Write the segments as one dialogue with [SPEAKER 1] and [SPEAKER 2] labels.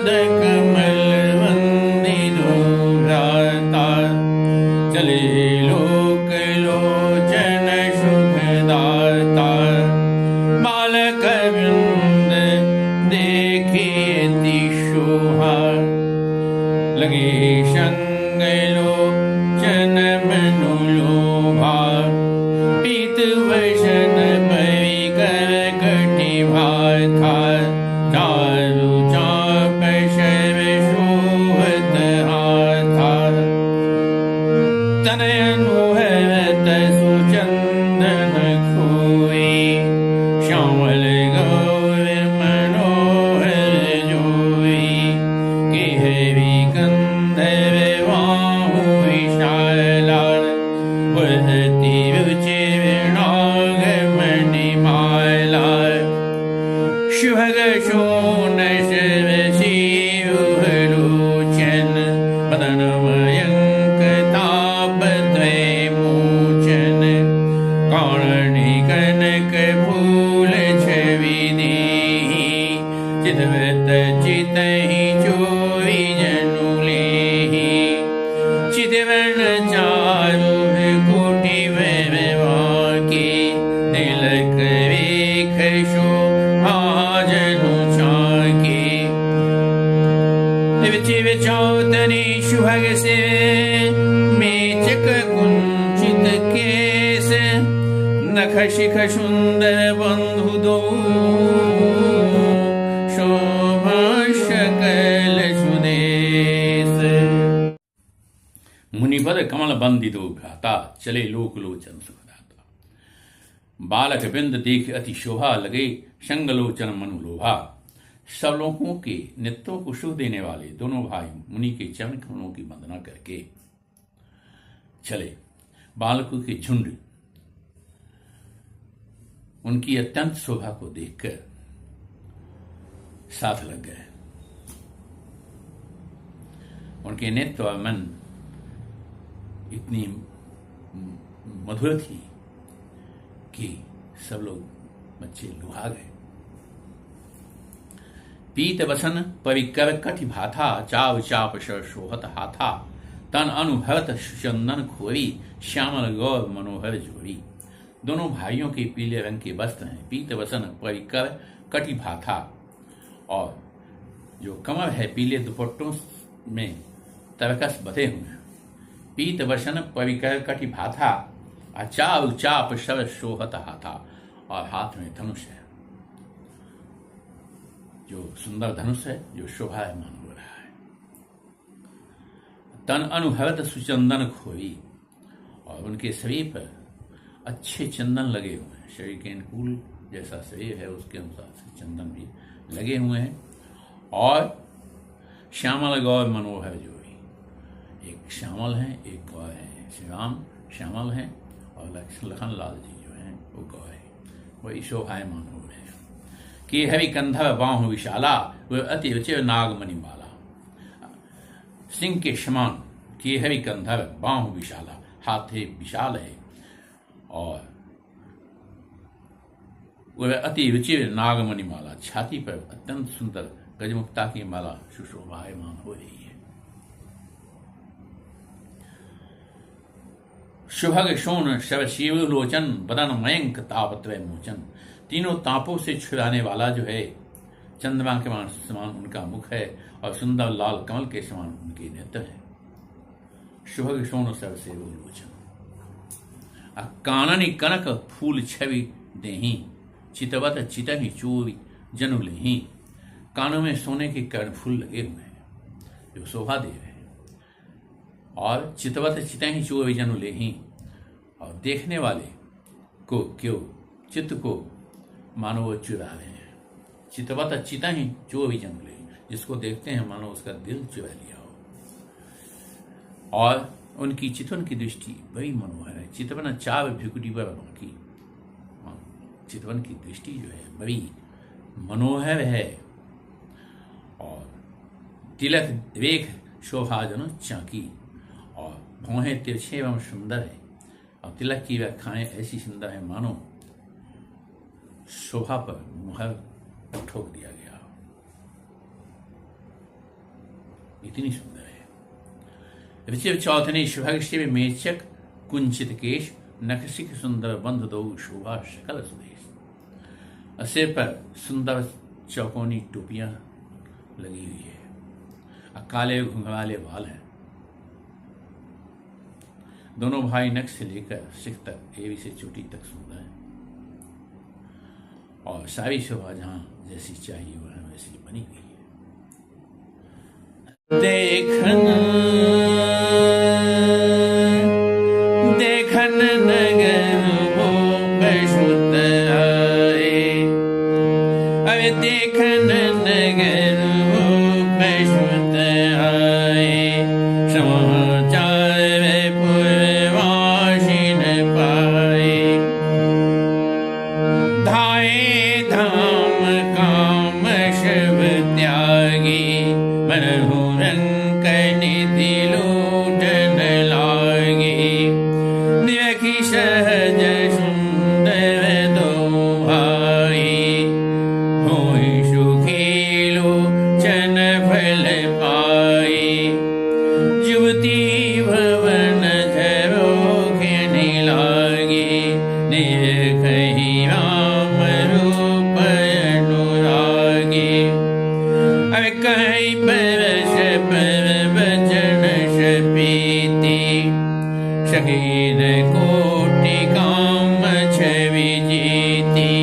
[SPEAKER 1] कमल वंदिनो भ्राता चले लोक लोचन सुखदाता बालक वृंद देखिए शोभा लगे संग लोचन मनु लोभा पीत वसन परि कर कटि भाथा चारु चाप शर शोभत हाथा तनय अनुहरत सुचंदन खोई श्यामल गौर मनोहर जोई केहरी कंधर बाहु विशाला वहति रुचिर नाग मणिमाला शुभग शोण शिव शिवलोचन बदन मयंक तापत्रय मोचन कारणि कनक फूल छवि देहि चितवत चितहि चोरी जनु लेहि चितवन चारु कोटि वैभवाके तिलक रेख शोभा जनु चाके चिव चौतरी सुभग से मेचक कुंचित केस नख शिख सुंदर बंधु दो शोभा सकल सुदेश मुनिपद कमल बंदितो भ्राता चले लोक लोचन सुखदाता बालक वृंद देख अति शोभा लगे संगलोचन मनु लोभा सब लोगों के नित्यों को सुख देने वाले दोनों भाई मुनि के चरण कमलों की वंदना करके चले। बालकों के झुंड उनकी अत्यंत शोभा को देखकर साथ लग गए। उनके नेत्र और मन इतनी मधुर थी कि सब लोग बच्चे लुभा गए। पीत वसन परिकर कटि भाथा चाव चाप शोहत हाथा तन अनुभवत सुचंदन खोरी श्यामल गौर मनोहर जोड़ी। दोनों भाइयों के पीले रंग के वस्त्र हैं। पीत वसन परिकर कटि भाथा और जो कमर है पीले दुपट्टों में तरकस बधे हुए हैं। पीत वसन परिकर कटि भाथा चाव चाप शव शोहत हाथा और हाथ में धनुष है, जो सुंदर धनुष है जो शोभायमान हो रहा है। तन अनुभवत सुचंदन खोई और उनके शरीर पर अच्छे चंदन लगे हुए हैं। शरीर के अनुकूल जैसा शरीर है उसके अनुसार से चंदन भी लगे हुए हैं। और श्यामल गौर मनोहर जोड़ी, एक श्यामल है एक गौर है। श्री राम श्यामल हैं और लखन लाल जी जो हैं वो गौर है। वही शोभायमान हो रहे हैं कि हरि कंधर बाहु विशाला वह अति रुचिर नागमणि माला। सिंह के समान कि हरि कंधर बाहु विशाला, हाथ विशाल है और वह अति रुचिर नागमणि माला, छाती पर अत्यंत सुंदर गजमुक्ता की माला सुशोभायमान हो रही है। शुभग शोण शव शिव लोचन बदन मयंक तापत्रय मोचन। तीनों तापों से छुड़ाने वाला जो है, चंद्रमा के समान उनका मुख है और सुंदर लाल कमल के समान उनके नेत्र है। शुभग शोण शव शिव लोचन काननी कनक फूल छवि देही चितवत चितहि चोरी जनु लेही। कानों में सोने के कर्ण फूल लगे हुए हैं जो शोभा दे रहे हैं। और चितवत चितहि चोरी जनु लेही, और देखने वाले को क्यों चित्त को मानो वो चुरा रहे हैं। चितवत चितहि चोरी जनु लेही, जिसको देखते हैं मानो उसका दिल चुरा लिया हो। और उनकी चितवन की दृष्टि बड़ी मनोहर है। चितवन चाव भिकुटी पर बाकी, चितवन की दृष्टि जो है बड़ी मनोहर है। और तिलक रेख शोभा जनो चाकी, और भौहें तिरछे एवं सुंदर है। और तिलक की रेखाएं ऐसी सुंदर है मानो शोभा पर मुहर ठोक दिया गया। इतनी सुंदर है। ऋचिव चौथने शुभशिव मेचक कुंचित केश नखसिक सुंदर बंध दो शोभा शकल सुदेश। सिर पर सुंदर चौकोनी टोपियां लगी हुई है और काले घुंघराले बाल हैं। दोनों भाई नख से लेकर सिख तक एवी से चोटी तक सुंदर है और सारी शोभा जहां जैसी चाहिए वह वैसी बनी गई है। देखन देखन नगर वो बशुत आए, अरे देखन नगर वो बशुत आए, समाचार पुरवासिन पाए। धाये धाम काम शिव त्यागी, मनहु रंक निधि लूटन लागी। देखी सहज सुंदर दो भाई, होई सुखी लोचन फल पाई। युवती भवन झरोखने लागी, देखहि राम रूप अनुरागी। अब कहीं परस पर वचन शपीति, शकीन कोटि काम छवि जीती।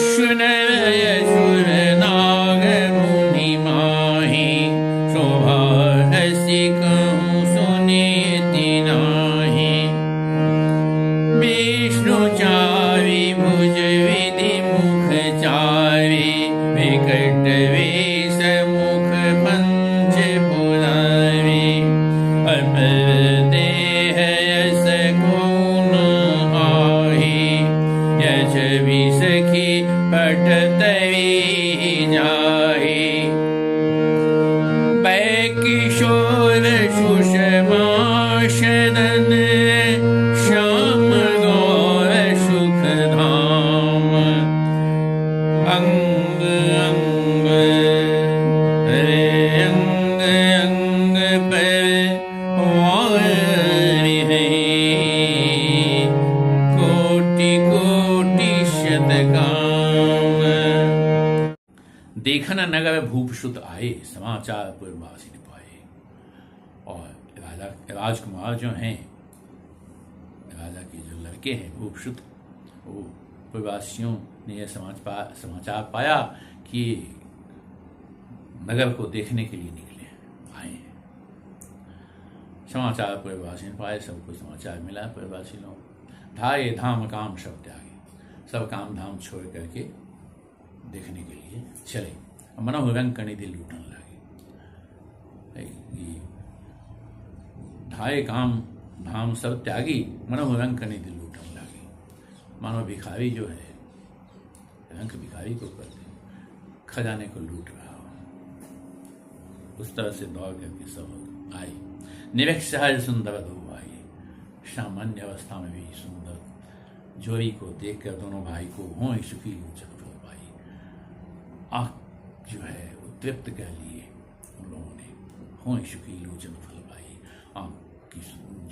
[SPEAKER 1] सुनय सुर नाग मुनि माही, शोभा हसी कहूँ सुनीति नाही। विष्णु चारि भुज विधि मुख चारि, विकट वेश मुख पंच पुरारी। अपर देह यस गुण आही, यश भी सखी पट तरी जाही। बै किशोर सुषमा शरण, श्याम गौर सुख धाम। अंग अंग रे अंग अंग पर वारि है, कोटि कोटि शतकाम। देखन नगर भूपसुत आए, समाचार पुरवासिन पाए। और राजकुमार जो हैं, राजा के जो लड़के हैं भूपसुत, वो पुरवासियों ने यह समाचार पाया कि नगर को देखने के लिए निकले आए हैं। समाचार पुरवासिन पाए, सबको समाचार मिला। पुरवासी लोग धाये धाम काम सब त्यागे, सब काम धाम छोड़ करके देखने के लिए चले। मनहु रंग कणी दिल लूटन लगे। धाये काम धाम सब त्यागी, मनहु रंग कणी दिल लूटन लगे। मानो भिखारी जो है, रंग भिखारी को करते खजाने को लूट रहा हो, उस तरह से दौड़ करके सब आए। निरक्ष सहज सुंदर दो भाई, सामान्य अवस्था में भी सुंदर जोड़ी को देखकर दोनों भाई को हों सुखी लोचन फल पाई। आँख जो है वो तृप्त कर लिए उन लोगों ने, हों सुखी लोचन फल पाई। आँख की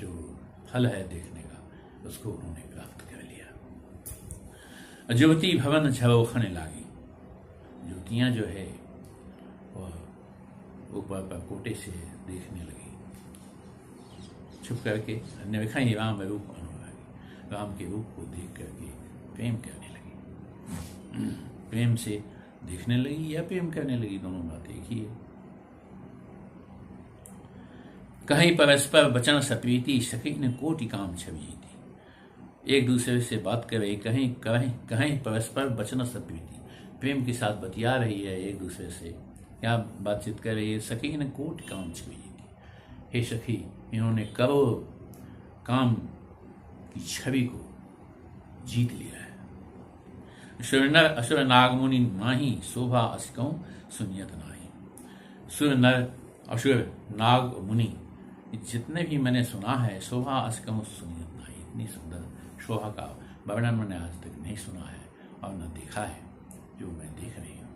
[SPEAKER 1] जो फल है देखने का, उसको उन्होंने प्राप्त कर लिया। युवती भवन झरोखने लागी, युवतियाँ जो है वह ऊपर पर कोटे से देखने लगी, छुप करके निरखाई राम रूप अनुरागी। राम के रूप को देख करके प्रेम करने लगी। प्रेम से देखने लगी या प्रेम करने लगी, दोनों बातें एक ही है। कहीं परस्पर वचन सप्रीति, सखी ने कोटि काम छवि थी। एक दूसरे से बात कर रही, कहीं कहीं कहीं परस्पर वचन सप्रीति, प्रेम के साथ बतिया रही है एक दूसरे से, क्या बातचीत कर रही है। सखी ने कोटि काम छवि थी, हे सखी इन्होंने करोड़ काम की छवि को जीत लिया है। सुर नर असुर नाग मुनि माही, शोभा असकऊं सुनियत नाही। सुर नर असुर नाग मुनि जितने भी मैंने सुना है, शोभा असकऊं सुनियत नाही, इतनी सुंदर शोभा का वर्णन मैंने आज तक नहीं सुना है और न देखा है जो मैं देख रही हूँ।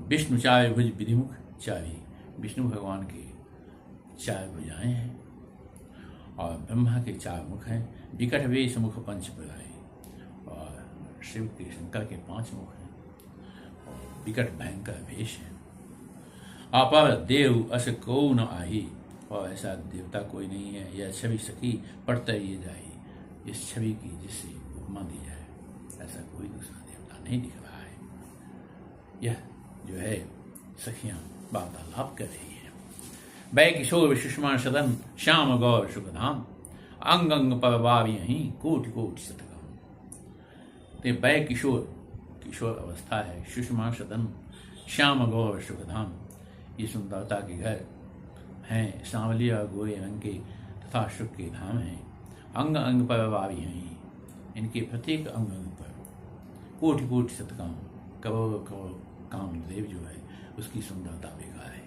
[SPEAKER 1] विष्णु चारि भुज विधिमुख चारि, विष्णु भगवान के 4 भुजाएं हैं और ब्रह्मा के 4 मुख हैं। विकट वेश मुख पंच प्रदाय, और शिव के शंकर के 5 मुख हैं और विकट भयंकर वेश है। अपर देव अस को न आही, और ऐसा देवता कोई नहीं है। यह छवि सखी पढ़ते ये जाए, इस छवि की जिससे उपमा दी जाए, ऐसा कोई दूसरा देवता नहीं दिख रहा है। यह जो है सखियां वार्तालाप कर रही है। बै किशोर सुषमा सदन श्याम गौर सुखधाम, अंग अंग पर वाव यहीं कोटि कोटि सतगाम। तो बै किशोर, किशोर अवस्था है, सुषमा सदन श्याम गौर सुखधाम, ये सुंदरता के घर हैं, सांवली और गोरे रंग के तथा सुख के धाम हैं। अंग अंग पर वावी हैं, इनके प्रत्येक अंग अंग पर कोटि कोटि सतकाम, करोड़ों करोड़ कामदेव जो है उसकी सुंदरता बेकार है।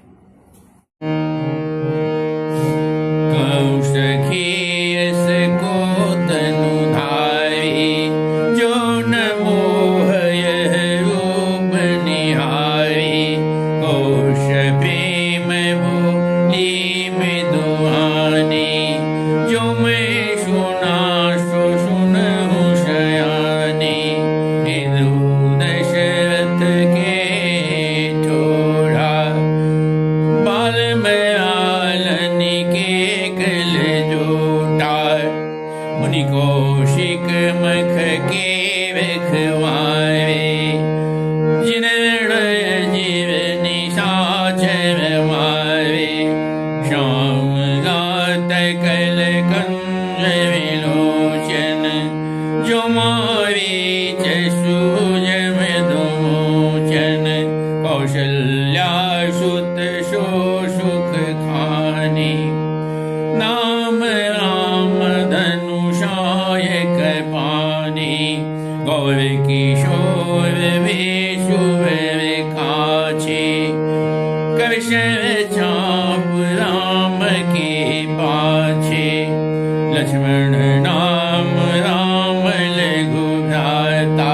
[SPEAKER 2] लक्ष्मण नाम राम लघु भ्राता,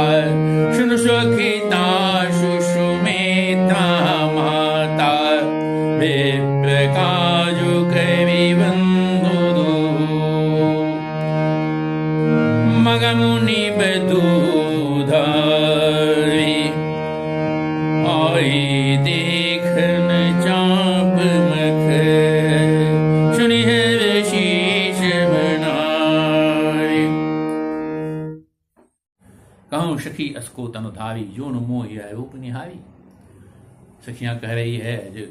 [SPEAKER 2] सुन सुखिता सुषुमिता माता, विप्र काजु कवि बंधु मग मुनि बदूधारी, आई देखन चाप मख, सुनि है शीश बनाई।
[SPEAKER 1] कहूँ सखी असको तनु धावी, जो न मोह यह रूप निहारी। सखियां कह रही है जो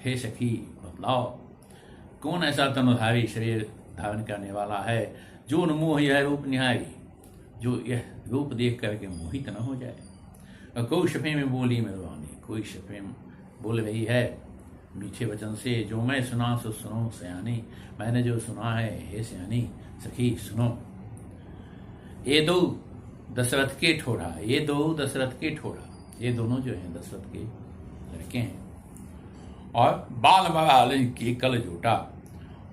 [SPEAKER 1] हे सखी बतलाओ, कौन ऐसा तनुधारी शरीर धारण करने वाला है जो न मोह यह रूप निहारी, जो यह रूप देख करके मोहित न हो जाए। और कोई शफे में बोली मेहरबानी, कोई शफे में बोल रही है मीठे वचन से, जो मैं सुना सो सुनो सयानी, मैंने जो सुना है हे सयानी सखी सुनो। ये दो दशरथ के ठोड़ा, ये दो दशरथ के ठोड़ा, ये दोनों जो हैं दशरथ के लड़के हैं। और बाल बवाल के कल जोटा,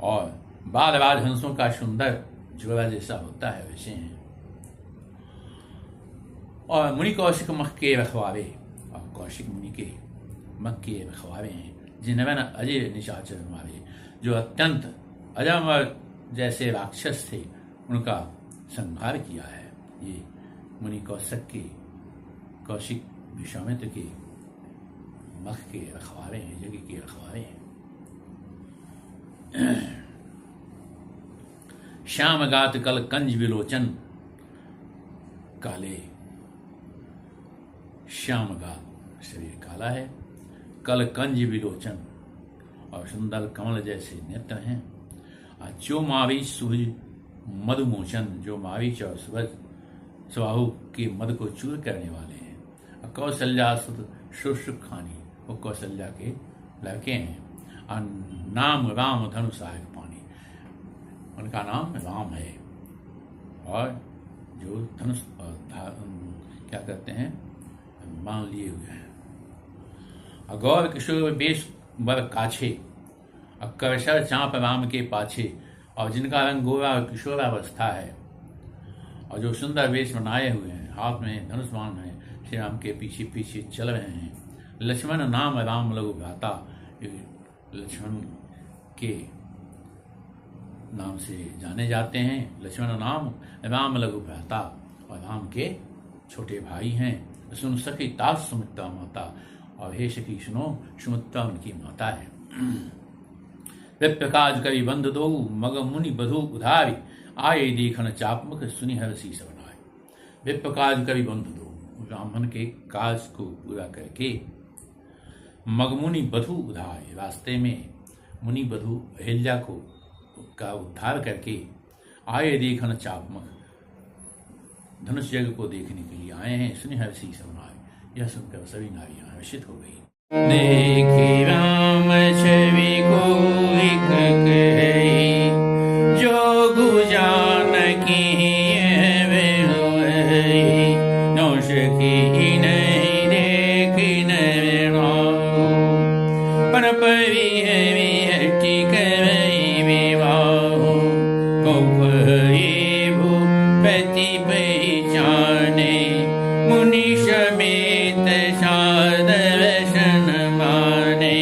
[SPEAKER 1] और बाल राजहंसों का सुंदर जोड़ा जैसा होता है वैसे हैं। और मुनि कौशिक मख के रखवावे, और कौशिक मुनि के मख के रखवावे हैं, जिन्हें न अजय निशाचर मारे, जो अत्यंत अजमर जैसे राक्षस थे उनका संहार किया है। ये मुनि कौशिक के, कौशिक विश्वामित्र के मख के रखवारे हैं, जगह के रखवारे हैं। श्याम गात कल कंज विलोचन, काले श्याम गात शरीर काला है, कल कंज विलोचन, और सुंदर कमल जैसे नेत्र हैं। और जो मावी सूर्य मधुमोचन, जो मारीच और सूरज स्वाहु के मद को चूर करने वाले हैं। कौशल्या शुश्रुक खानी, वो कौशल्या के लड़के हैं। और नाम राम धनु सहायक पानी, उनका नाम राम है। और जो धनुष क्या कहते हैं मान लिए हुए हैं। और गौर किशोर बेश बर काछे, और करशर चाँप राम के पाछे, और जिनका रंग गोरा और किशोरावस्था है, और जो सुंदर वेश बनाए हुए हैं, हाथ में धनुष बाण है, श्री राम के पीछे पीछे चल रहे हैं। लक्ष्मण नाम राम लघु भ्राता, लक्ष्मण के नाम से जाने जाते हैं। लक्ष्मण नाम राम लघु भ्राता, और राम के छोटे भाई हैं। सुन सखी तास सुमित्रा माता, और हे सखी सुनो, सुमित्रा उनकी माता है। विप्रकाज कवि बंध दो, मग मुनि बधु उधारी, आए देखन चापमुख सुनि हरसी सबनाए। विप्रकाज कवि बंध दो, ब्राह्मण के काज को पूरा करके मगमुनि बधु उधार, रास्ते में मुनि बधु अहिल्या को का उद्धार करके आए देखन चापमुख, धनुष यज्ञ को देखने के लिए आए हैं। सुनि हर्षी सबनाए। यह सुनकर सभी नारियां हर्षित हो गई।
[SPEAKER 2] देखी राम छवि को एक कही, जो गुजान की नौश की नहीं देखी नौ, पर पवी है विहटी कवई विवाह, कौपही भूपति पहचाने, मुनि समेत सादर्शन माने,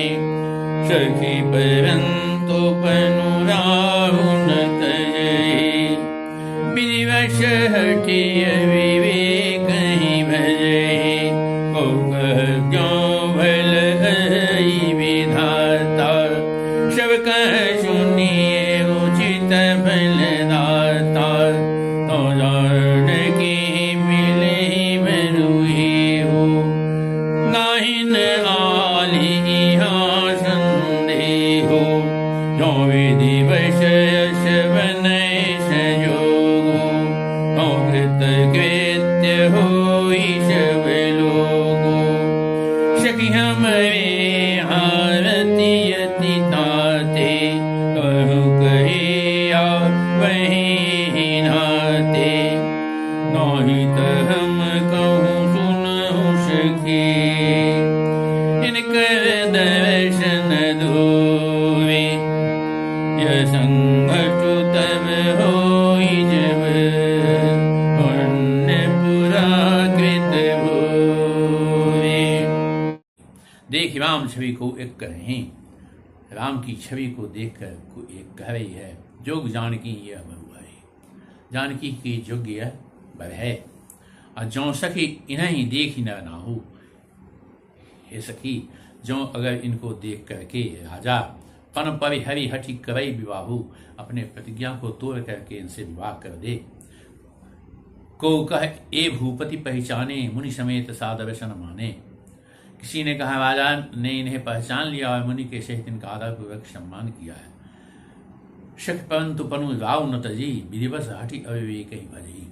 [SPEAKER 2] सखी परंतु पनुराहुन तजई, विवश हटिय विवेक ही भजई, कौकह क्यों भल हई विधाता, सब कह सुनिए उचित फलदाता, तो जान की मिले मरुई हो, नाहिन आली यहाँ संदेहो, जो विधि वश यश बनय संजोगो, तो कृत कृत्य होई सब लोगो, सखी हमरे आरती अति ताते, कहूँ कहिया वही नाते, नहीं तो हम कहूँ सुनहु सखी, इनकर दर्शन दोवे, यह संघटु तब होई जब, पुण्य पुरा कृत भोवे।
[SPEAKER 1] देख राम छवि को एक कहें, राम की छवि को देखकर को एक कह रही है, जोग जानकी यह बहु है, जानकी की योग्य यह बर है, और जो सखी इन्हें ही देख ही न नाहू। हे सखी, जो अगर इनको देख करके राजा पन पवि हरि हठि करई विवाहु, अपने प्रतिज्ञा को तोड़ करके इनसे विवाह कर दे। को कह ए भूपति पहचाने, मुनि समेत सादर्शन माने। किसी ने कहा राजा ने इन्हें पहचान लिया और मुनि के सहित इनका आदरपूर्वक सम्मान किया है। शक परंतु पनु राव न तजी, विधिवश हठि अविवेक ही भजी।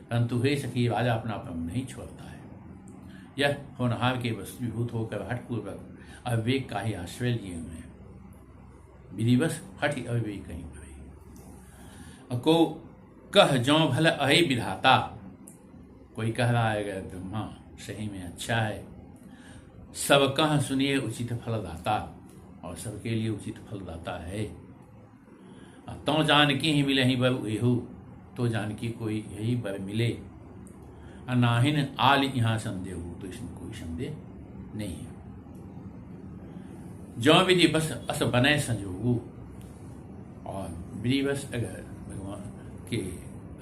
[SPEAKER 1] परंतु हे सखी, राजा अपना पन नहीं छोड़ता है। यह होनहार के वस्तुभूत होकर हठपूर्वक अविवेक का ही आश्रय लिए हुए हैं। विधिवश हठि अविवेक ही भजी। को कह जो भल अहि विधाता, कोई कह रहा है अगर ब्रह्मा सही में अच्छा है, सब कह सुनिए उचित फलदाता, और सबके लिए उचित फलदाता है। तो जानकी ही मिले ही बर एहू, तो जानकी कोई यही बर मिले। नाहिन आल यहाँ संदेह हो, तो इसमें कोई संदेह नहीं है। जो विधि बस अस बने संजोगु, और विधि बस अगर भगवान के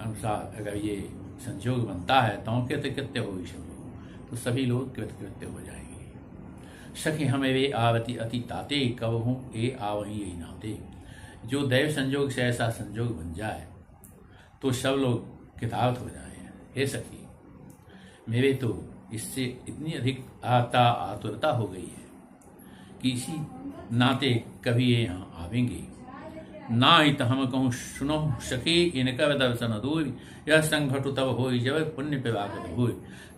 [SPEAKER 1] अनुसार अगर ये संजोग बनता है तो कृत्य हो तो सभी लोग कृत्य हो जाएंगे। सखी हमें वे आवती अति ताते, कब हूँ ए आवही यही नाते। जो दैव संजोग से ऐसा संजोग बन जाए तो सब लोग कृतार्थ हो जाए। हे सखी, मेरे तो इससे इतनी अधिक आतुरता हो गई है कि इसी नाते कभी ये यहाँ आवेंगे। ना ही तो हम कहूँ सुनो सखी, इनका दर्शन दूर, यह संघटु तब हो जब पुण्य प्रभावित हो।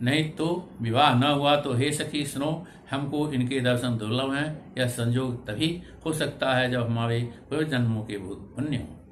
[SPEAKER 1] नहीं तो विवाह न हुआ तो हे सखी सुनो, हमको इनके दर्शन दुर्लभ हैं। यह संजोग तभी हो सकता है जब हमारे पूर्व जन्मों के बहुत पुण्य हो।